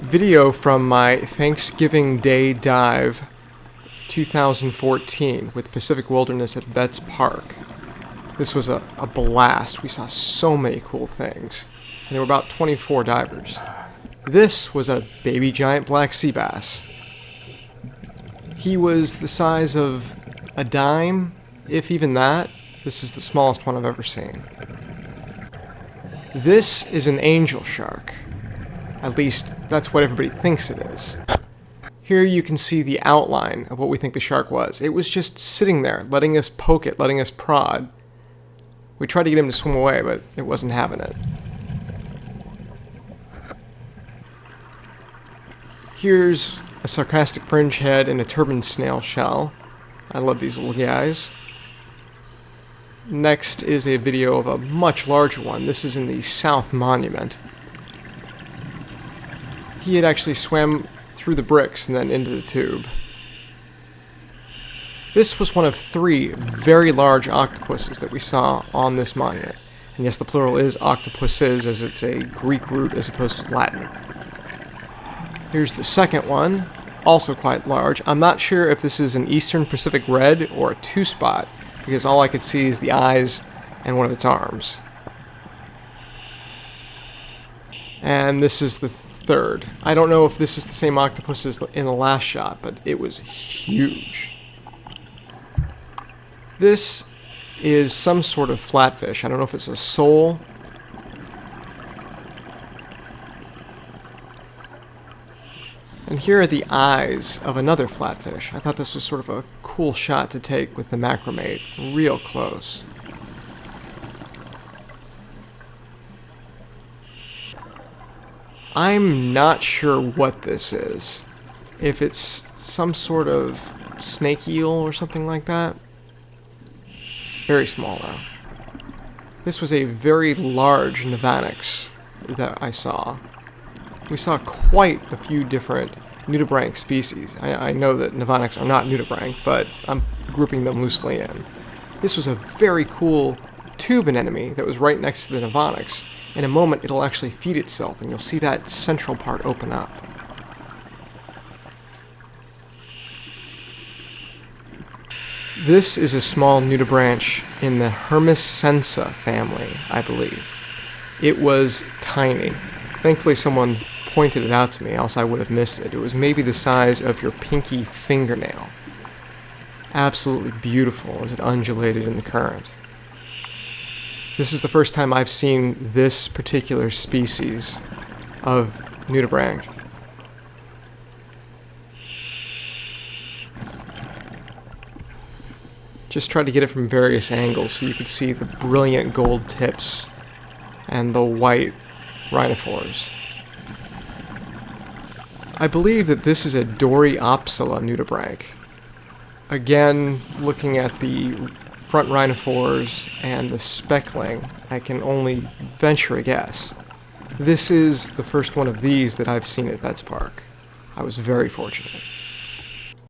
Video from my Thanksgiving Day dive 2014 with Pacific Wilderness at Betts Park. This was a blast. We saw so many cool things. And there were about 24 divers. This was a baby giant black sea bass. He was the size of a dime, if even that. This is the smallest one I've ever seen. This is an angel shark. At least, that's what everybody thinks it is. Here you can see the outline of what we think the shark was. It was just sitting there, letting us poke it, letting us prod. We tried to get him to swim away, but it wasn't having it. Here's a sarcastic fringe head and a turban snail shell. I love these little guys. Next is a video of a much larger one. This is in the South Monument. He had actually swam through the bricks and then into the tube. This was one of 3 very large octopuses that we saw on this monument. And yes, the plural is octopuses, as it's a Greek root as opposed to Latin. Here's the second one, also quite large. I'm not sure if this is an Eastern Pacific red or a 2-spot, because all I could see is the eyes and one of its arms. And this is the third. I don't know if this is the same octopus as in the last shot, but it was huge. This is some sort of flatfish. I don't know if it's a sole. And here are the eyes of another flatfish. I thought this was sort of a cool shot to take with the macrame real close. I'm not sure what this is. If it's some sort of snake eel or something like that. Very small though. This was a very large Nudibranch that I saw. We saw quite a few different Nudibranch species. I know that Nudibranchs are not Nudibranch, but I'm grouping them loosely in. This was a very cool tube anemone that was right next to the Nudibranchs. In a moment, it'll actually feed itself, and you'll see that central part open up. This is a small Nudibranch in the Hermescensa family, I believe. It was tiny. Thankfully, someone pointed it out to me, else I would have missed it. It was maybe the size of your pinky fingernail. Absolutely beautiful as it undulated in the current. This is the first time I've seen this particular species of Nudibranch. Just tried to get it from various angles so you could see the brilliant gold tips and the white rhinophores. I believe that this is a Doryopsila nudibranch. Again, looking at the front rhinophores and the speckling, I can only venture a guess. This is the first one of these that I've seen at Betts Park. I was very fortunate.